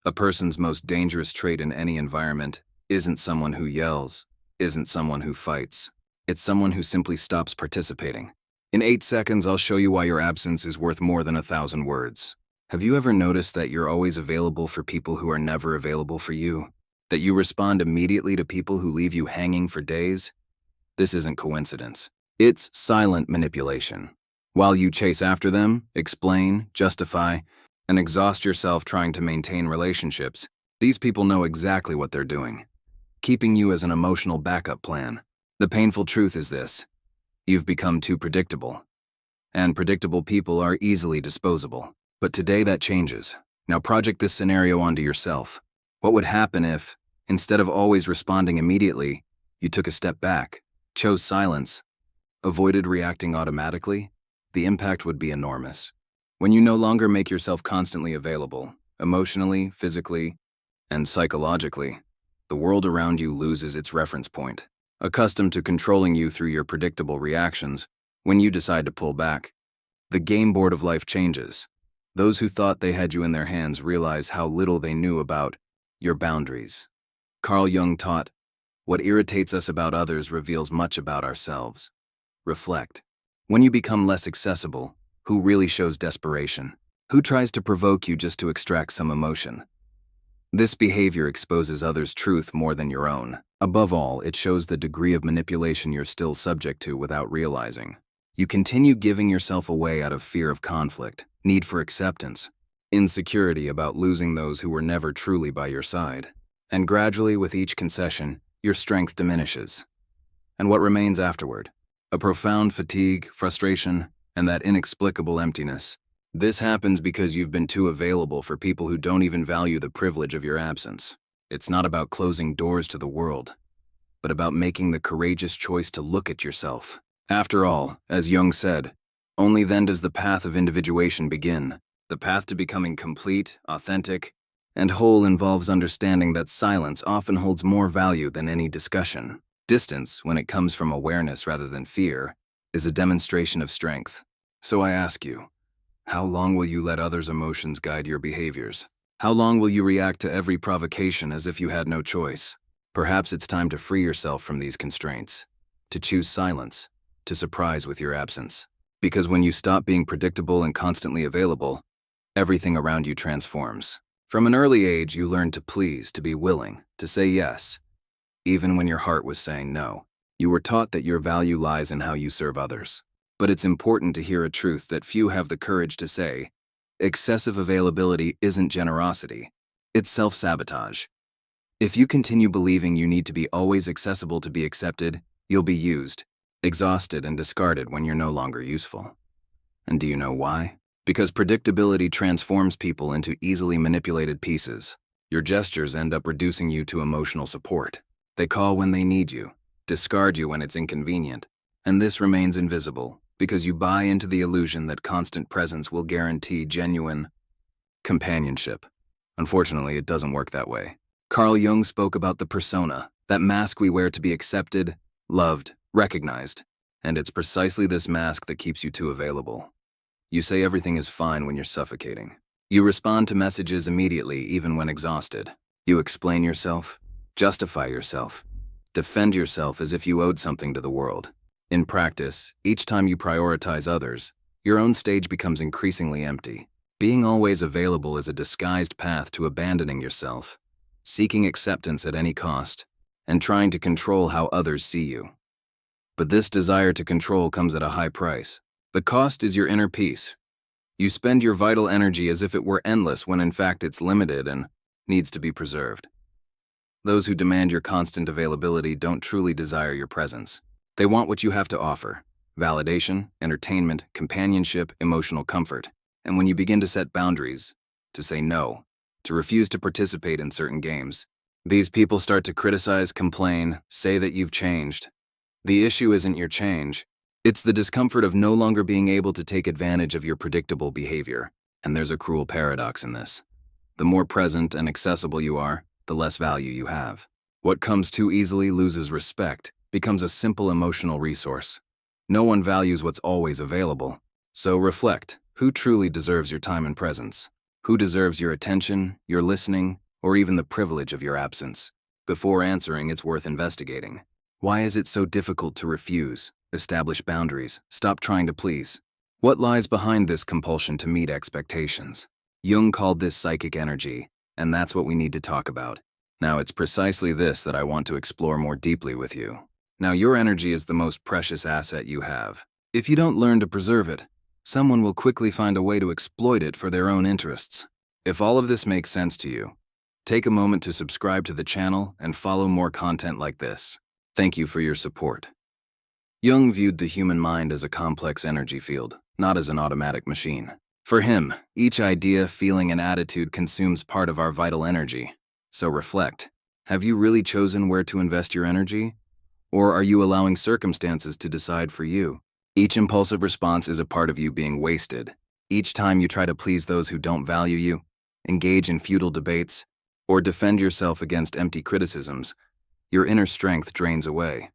A person's most dangerous trait in any environment isn't someone who yells, isn't someone who fights. It's someone who simply stops participating. In 8 seconds, I'll show you why your absence is worth more than 1,000 words. Have you ever noticed that you're always available for people who are never available for you? That you respond immediately to people who leave you hanging for days? This isn't coincidence. It's silent manipulation. While you chase after them, explain, justify, and exhaust yourself trying to maintain relationships, these people know exactly what they're doing, keeping you as an emotional backup plan. The painful truth is this: you've become too predictable. And predictable people are easily disposable. But today that changes. Now project this scenario onto yourself. What would happen if, instead of always responding immediately, you took a step back, chose silence, avoided reacting automatically? The impact would be enormous. When you no longer make yourself constantly available, emotionally, physically, and psychologically, the world around you loses its reference point. Accustomed to controlling you through your predictable reactions, when you decide to pull back, the game board of life changes. Those who thought they had you in their hands realize how little they knew about your boundaries. Carl Jung taught, "What irritates us about others reveals much about ourselves." Reflect. When you become less accessible, who really shows desperation? Who tries to provoke you just to extract some emotion? This behavior exposes others' truth more than your own. Above all, it shows the degree of manipulation you're still subject to without realizing. You continue giving yourself away out of fear of conflict, need for acceptance, insecurity about losing those who were never truly by your side. And gradually, with each concession, your strength diminishes. And what remains afterward? A profound fatigue, frustration, and that inexplicable emptiness. This happens because you've been too available for people who don't even value the privilege of your absence. It's not about closing doors to the world, but about making the courageous choice to look at yourself. After all, as Jung said, only then does the path of individuation begin. The path to becoming complete, authentic, and whole involves understanding that silence often holds more value than any discussion. Distance, when it comes from awareness rather than fear, is a demonstration of strength. So I ask you, how long will you let others' emotions guide your behaviors? How long will you react to every provocation as if you had no choice? Perhaps it's time to free yourself from these constraints, to choose silence, to surprise with your absence. Because when you stop being predictable and constantly available, everything around you transforms. From an early age, you learned to please, to be willing, to say yes, even when your heart was saying no. You were taught that your value lies in how you serve others. But it's important to hear a truth that few have the courage to say. Excessive availability isn't generosity, it's self-sabotage. If you continue believing you need to be always accessible to be accepted, you'll be used, exhausted, and discarded when you're no longer useful. And do you know why? Because predictability transforms people into easily manipulated pieces. Your gestures end up reducing you to emotional support. They call when they need you, discard you when it's inconvenient, and this remains invisible because you buy into the illusion that constant presence will guarantee genuine companionship. Unfortunately, it doesn't work that way. Carl Jung spoke about the persona, that mask we wear to be accepted, loved, recognized, and it's precisely this mask that keeps you too available. You say everything is fine when you're suffocating. You respond to messages immediately, even when exhausted. You explain yourself, justify yourself, defend yourself as if you owed something to the world. In practice, each time you prioritize others, your own stage becomes increasingly empty. Being always available is a disguised path to abandoning yourself, seeking acceptance at any cost, and trying to control how others see you. But this desire to control comes at a high price. The cost is your inner peace. You spend your vital energy as if it were endless when in fact it's limited and needs to be preserved. Those who demand your constant availability don't truly desire your presence. They want what you have to offer: validation, entertainment, companionship, emotional comfort. And when you begin to set boundaries, to say no, to refuse to participate in certain games, these people start to criticize, complain, say that you've changed. The issue isn't your change. It's the discomfort of no longer being able to take advantage of your predictable behavior. And there's a cruel paradox in this. The more present and accessible you are, the less value you have. What comes too easily loses respect, becomes a simple emotional resource. No one values what's always available. So reflect, who truly deserves your time and presence? Who deserves your attention, your listening, or even the privilege of your absence? Before answering, it's worth investigating. Why is it so difficult to refuse, establish boundaries, stop trying to please? What lies behind this compulsion to meet expectations? Jung called this psychic energy, and that's what we need to talk about. Now, it's precisely this that I want to explore more deeply with you. Now, your energy is the most precious asset you have. If you don't learn to preserve it, someone will quickly find a way to exploit it for their own interests. If all of this makes sense to you, take a moment to subscribe to the channel and follow more content like this. Thank you for your support. Jung viewed the human mind as a complex energy field, not as an automatic machine. For him, each idea, feeling, and attitude consumes part of our vital energy. So reflect. Have you really chosen where to invest your energy? Or are you allowing circumstances to decide for you? Each impulsive response is a part of you being wasted. Each time you try to please those who don't value you, engage in futile debates, or defend yourself against empty criticisms, your inner strength drains away.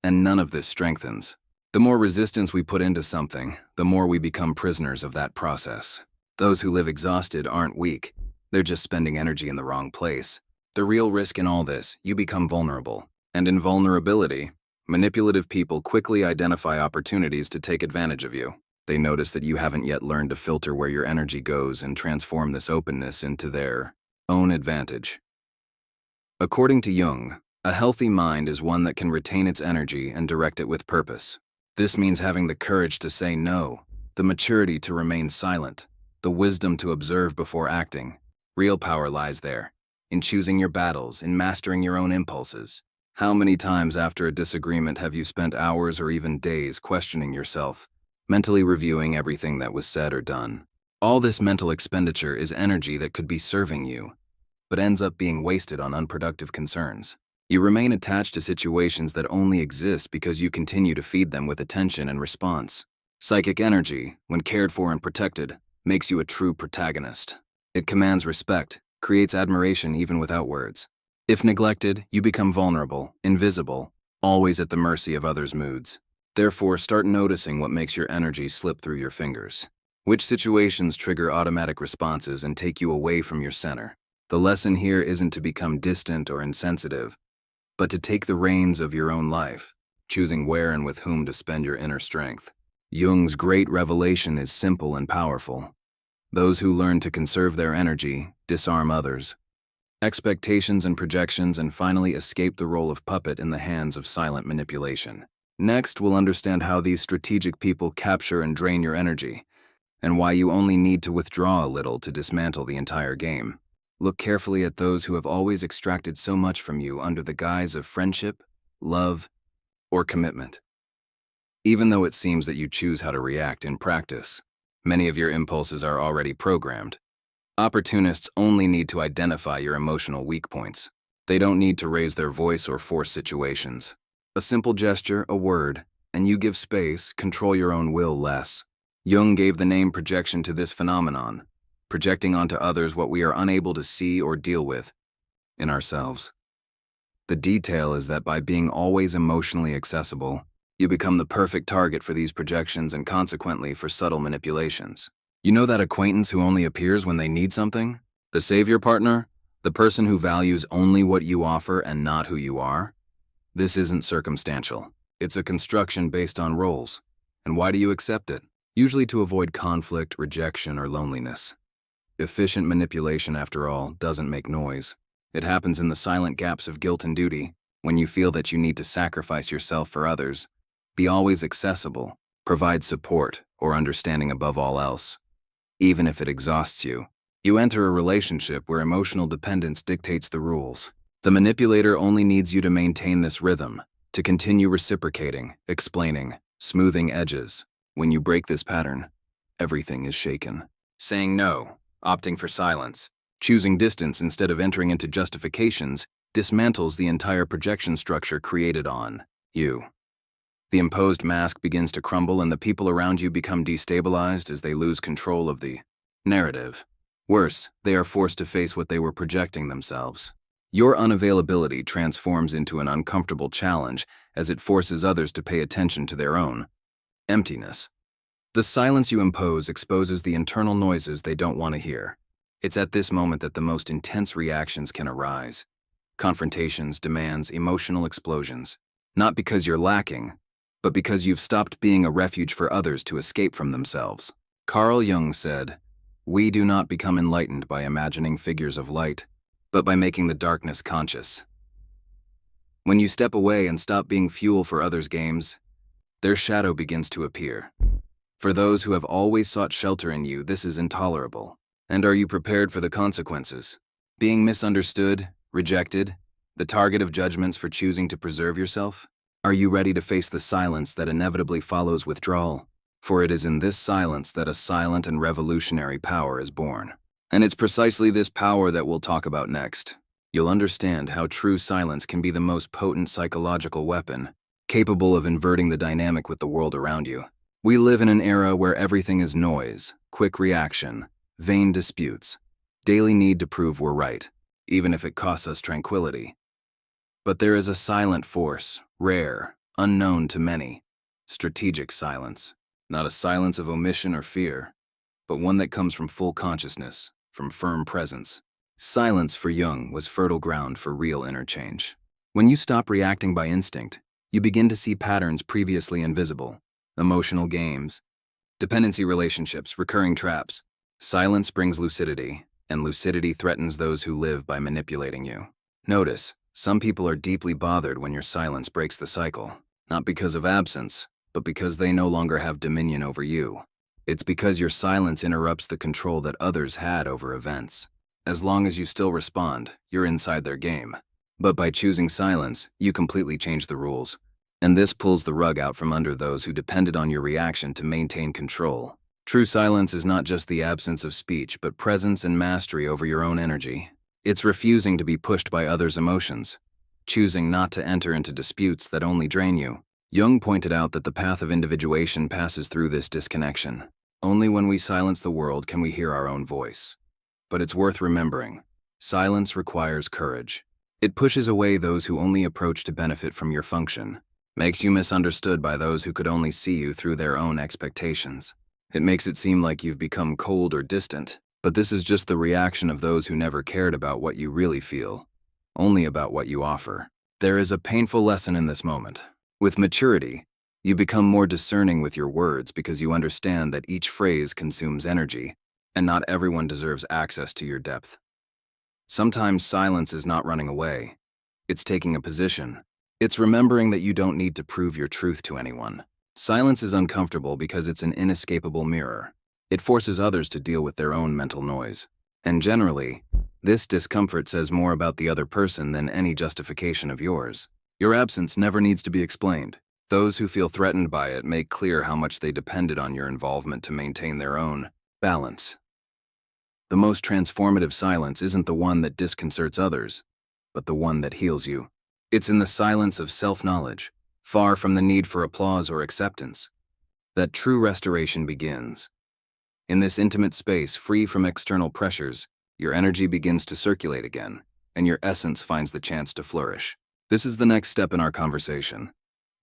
And none of this strengthens. The more resistance we put into something, the more we become prisoners of that process. Those who live exhausted aren't weak. They're just spending energy in the wrong place. The real risk in all this, you become vulnerable. And in vulnerability, manipulative people quickly identify opportunities to take advantage of you. They notice that you haven't yet learned to filter where your energy goes and transform this openness into their own advantage. According to Jung, a healthy mind is one that can retain its energy and direct it with purpose. This means having the courage to say no, the maturity to remain silent, the wisdom to observe before acting. Real power lies there, in choosing your battles, in mastering your own impulses. How many times after a disagreement have you spent hours or even days questioning yourself, mentally reviewing everything that was said or done? All this mental expenditure is energy that could be serving you, but ends up being wasted on unproductive concerns. You remain attached to situations that only exist because you continue to feed them with attention and response. Psychic energy, when cared for and protected, makes you a true protagonist. It commands respect, creates admiration even without words. If neglected, you become vulnerable, invisible, always at the mercy of others' moods. Therefore, start noticing what makes your energy slip through your fingers. Which situations trigger automatic responses and take you away from your center? The lesson here isn't to become distant or insensitive, but to take the reins of your own life, choosing where and with whom to spend your inner strength. Jung's great revelation is simple and powerful. Those who learn to conserve their energy, disarm others, expectations and projections, and finally escape the role of puppet in the hands of silent manipulation. Next, we'll understand how these strategic people capture and drain your energy, and why you only need to withdraw a little to dismantle the entire game. Look carefully at those who have always extracted so much from you under the guise of friendship, love, or commitment. Even though it seems that you choose how to react in practice, many of your impulses are already programmed. Opportunists only need to identify your emotional weak points. They don't need to raise their voice or force situations. A simple gesture, a word, and you give space, control your own will less. Jung gave the name projection to this phenomenon, projecting onto others what we are unable to see or deal with in ourselves. The detail is that by being always emotionally accessible, you become the perfect target for these projections and consequently for subtle manipulations. You know that acquaintance who only appears when they need something? The savior partner? The person who values only what you offer and not who you are? This isn't circumstantial. It's a construction based on roles. And why do you accept it? Usually to avoid conflict, rejection, or loneliness. Efficient manipulation, after all, doesn't make noise. It happens in the silent gaps of guilt and duty, when you feel that you need to sacrifice yourself for others. Be always accessible, provide support or understanding above all else. Even if it exhausts you, you enter a relationship where emotional dependence dictates the rules. The manipulator only needs you to maintain this rhythm, to continue reciprocating, explaining, smoothing edges. When you break this pattern, everything is shaken. Saying no, opting for silence, choosing distance instead of entering into justifications dismantles the entire projection structure created on you. The imposed mask begins to crumble and the people around you become destabilized as they lose control of the narrative. Worse, they are forced to face what they were projecting themselves. Your unavailability transforms into an uncomfortable challenge as it forces others to pay attention to their own emptiness. The silence you impose exposes the internal noises they don't want to hear. It's at this moment that the most intense reactions can arise. Confrontations, demands, emotional explosions. Not because you're lacking, but because you've stopped being a refuge for others to escape from themselves. Carl Jung said, "We do not become enlightened by imagining figures of light, but by making the darkness conscious." When you step away and stop being fuel for others' games, their shadow begins to appear. For those who have always sought shelter in you, this is intolerable. And are you prepared for the consequences? Being misunderstood, rejected, the target of judgments for choosing to preserve yourself? Are you ready to face the silence that inevitably follows withdrawal? For it is in this silence that a silent and revolutionary power is born. And it's precisely this power that we'll talk about next. You'll understand how true silence can be the most potent psychological weapon, capable of inverting the dynamic with the world around you. We live in an era where everything is noise, quick reaction, vain disputes, daily need to prove we're right, even if it costs us tranquility. But there is a silent force, rare, unknown to many, strategic silence. Not a silence of omission or fear, but one that comes from full consciousness, from firm presence. Silence for Jung was fertile ground for real interchange. When you stop reacting by instinct, you begin to see patterns previously invisible. Emotional games, dependency relationships, recurring traps. Silence brings lucidity, and lucidity threatens those who live by manipulating you. Notice, some people are deeply bothered when your silence breaks the cycle, not because of absence, but because they no longer have dominion over you. It's because your silence interrupts the control that others had over events. As long as you still respond, you're inside their game. But by choosing silence, you completely change the rules. And this pulls the rug out from under those who depended on your reaction to maintain control. True silence is not just the absence of speech, but presence and mastery over your own energy. It's refusing to be pushed by others' emotions, choosing not to enter into disputes that only drain you. Jung pointed out that the path of individuation passes through this disconnection. Only when we silence the world can we hear our own voice. But it's worth remembering, silence requires courage. It pushes away those who only approach to benefit from your function, makes you misunderstood by those who could only see you through their own expectations. It makes it seem like you've become cold or distant, but this is just the reaction of those who never cared about what you really feel, only about what you offer. There is a painful lesson in this moment. With maturity, you become more discerning with your words because you understand that each phrase consumes energy, and not everyone deserves access to your depth. Sometimes silence is not running away. It's taking a position. It's remembering that you don't need to prove your truth to anyone. Silence is uncomfortable because it's an inescapable mirror. It forces others to deal with their own mental noise. And generally, this discomfort says more about the other person than any justification of yours. Your absence never needs to be explained. Those who feel threatened by it make clear how much they depended on your involvement to maintain their own balance. The most transformative silence isn't the one that disconcerts others, but the one that heals you. It's in the silence of self-knowledge, far from the need for applause or acceptance, that true restoration begins. In this intimate space, free from external pressures, your energy begins to circulate again, and your essence finds the chance to flourish. This is the next step in our conversation.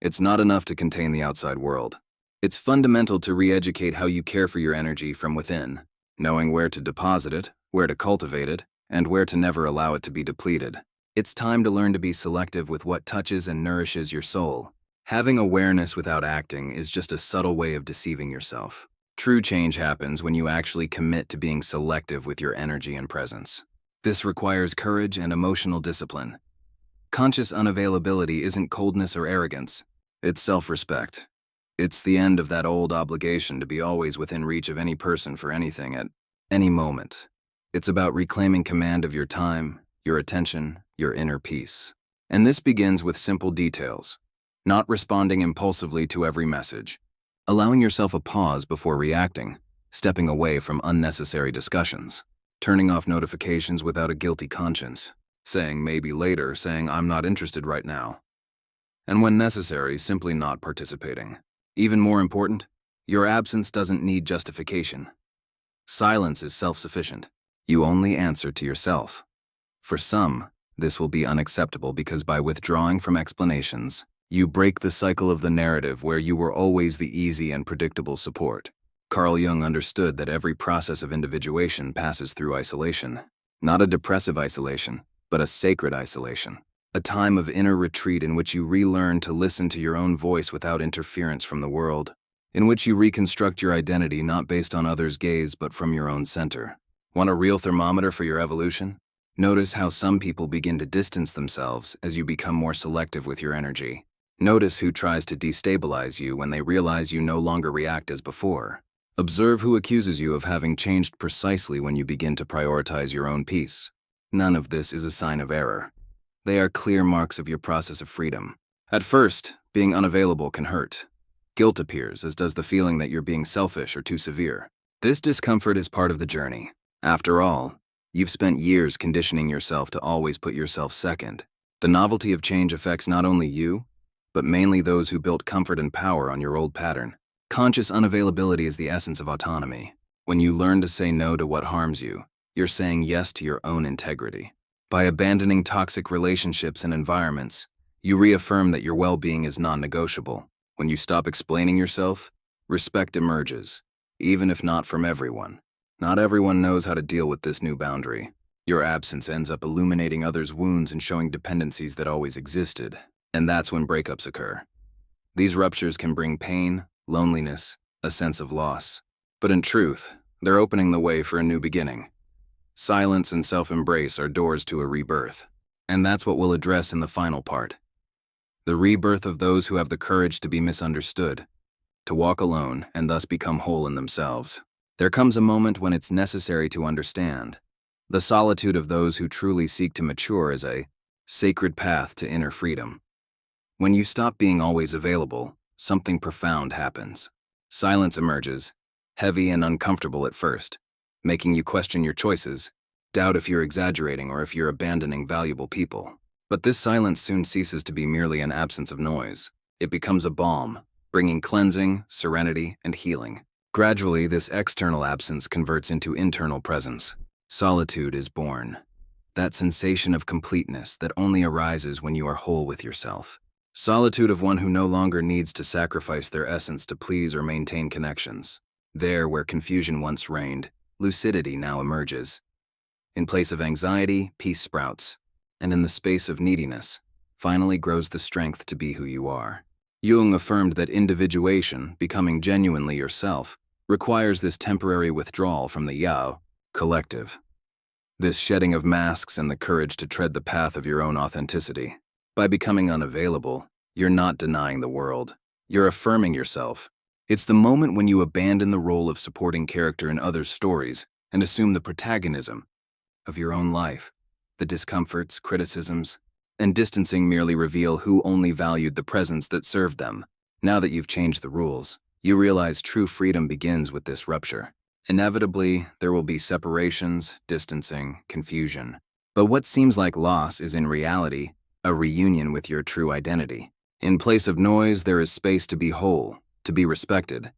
It's not enough to contain the outside world. It's fundamental to re-educate how you care for your energy from within, knowing where to deposit it, where to cultivate it, and where to never allow it to be depleted. It's time to learn to be selective with what touches and nourishes your soul. Having awareness without acting is just a subtle way of deceiving yourself. True change happens when you actually commit to being selective with your energy and presence. This requires courage and emotional discipline. Conscious unavailability isn't coldness or arrogance. It's self-respect. It's the end of that old obligation to be always within reach of any person for anything at any moment. It's about reclaiming command of your time, your attention, your inner peace. And this begins with simple details. Not responding impulsively to every message. Allowing yourself a pause before reacting. Stepping away from unnecessary discussions. Turning off notifications without a guilty conscience. Saying maybe later, saying I'm not interested right now. And when necessary, simply not participating. Even more important, your absence doesn't need justification. Silence is self-sufficient. You only answer to yourself. For some, this will be unacceptable because by withdrawing from explanations, you break the cycle of the narrative where you were always the easy and predictable support. Carl Jung understood that every process of individuation passes through isolation. Not a depressive isolation, but a sacred isolation. A time of inner retreat in which you relearn to listen to your own voice without interference from the world. In which you reconstruct your identity not based on others' gaze but from your own center. Want a real thermometer for your evolution? Notice how some people begin to distance themselves as you become more selective with your energy. Notice who tries to destabilize you when they realize you no longer react as before. Observe who accuses you of having changed precisely when you begin to prioritize your own peace. None of this is a sign of error. They are clear marks of your process of freedom. At first, being unavailable can hurt. Guilt appears, as does the feeling that you're being selfish or too severe. This discomfort is part of the journey. After all, you've spent years conditioning yourself to always put yourself second. The novelty of change affects not only you, but mainly those who built comfort and power on your old pattern. Conscious unavailability is the essence of autonomy. When you learn to say no to what harms you, you're saying yes to your own integrity. By abandoning toxic relationships and environments, you reaffirm that your well-being is non-negotiable. When you stop explaining yourself, respect emerges, even if not from everyone. Not everyone knows how to deal with this new boundary. Your absence ends up illuminating others' wounds and showing dependencies that always existed, and that's when breakups occur. These ruptures can bring pain, loneliness, a sense of loss. But in truth, they're opening the way for a new beginning. Silence and self-embrace are doors to a rebirth, and that's what we'll address in the final part. The rebirth of those who have the courage to be misunderstood, to walk alone and thus become whole in themselves. There comes a moment when it's necessary to understand. The solitude of those who truly seek to mature is a sacred path to inner freedom. When you stop being always available, something profound happens. Silence emerges, heavy and uncomfortable at first, making you question your choices, doubt if you're exaggerating or if you're abandoning valuable people. But this silence soon ceases to be merely an absence of noise. It becomes a balm, bringing cleansing, serenity, and healing. Gradually, this external absence converts into internal presence. Solitude is born. That sensation of completeness that only arises when you are whole with yourself. Solitude of one who no longer needs to sacrifice their essence to please or maintain connections. There, where confusion once reigned, lucidity now emerges. In place of anxiety, peace sprouts. And in the space of neediness, finally grows the strength to be who you are. Jung affirmed that individuation, becoming genuinely yourself, requires this temporary withdrawal from the Yao, collective. This shedding of masks and the courage to tread the path of your own authenticity. By becoming unavailable, you're not denying the world. You're affirming yourself. It's the moment when you abandon the role of supporting character in others' stories and assume the protagonism of your own life. The discomforts, criticisms, and distancing merely reveal who only valued the presence that served them. Now that you've changed the rules, you realize true freedom begins with this rupture. Inevitably, there will be separations, distancing, confusion. But what seems like loss is in reality a reunion with your true identity. In place of noise, there is space to be whole, to be respected,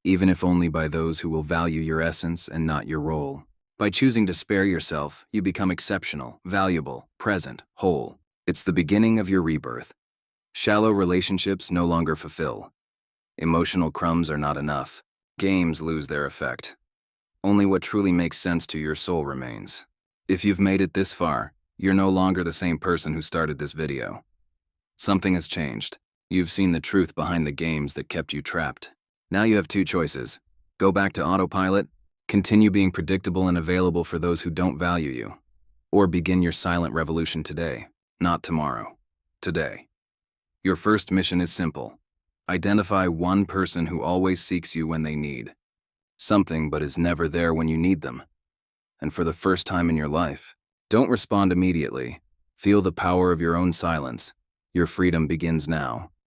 even if only by those who will value your essence and not your role. By choosing to spare yourself, you become exceptional, valuable, present, whole. It's the beginning of your rebirth. Shallow relationships no longer fulfill. Emotional crumbs are not enough. Games lose their effect. Only what truly makes sense to your soul remains. If you've made it this far, you're no longer the same person who started this video. Something has changed. You've seen the truth behind the games that kept you trapped. Now you have two choices. Go back to autopilot, continue being predictable and available for those who don't value you, or begin your silent revolution today, not tomorrow, today. Your first mission is simple. Identify one person who always seeks you when they need something but is never there when you need them. And for the first time in your life, don't respond immediately. Feel the power of your own silence. Your freedom begins now.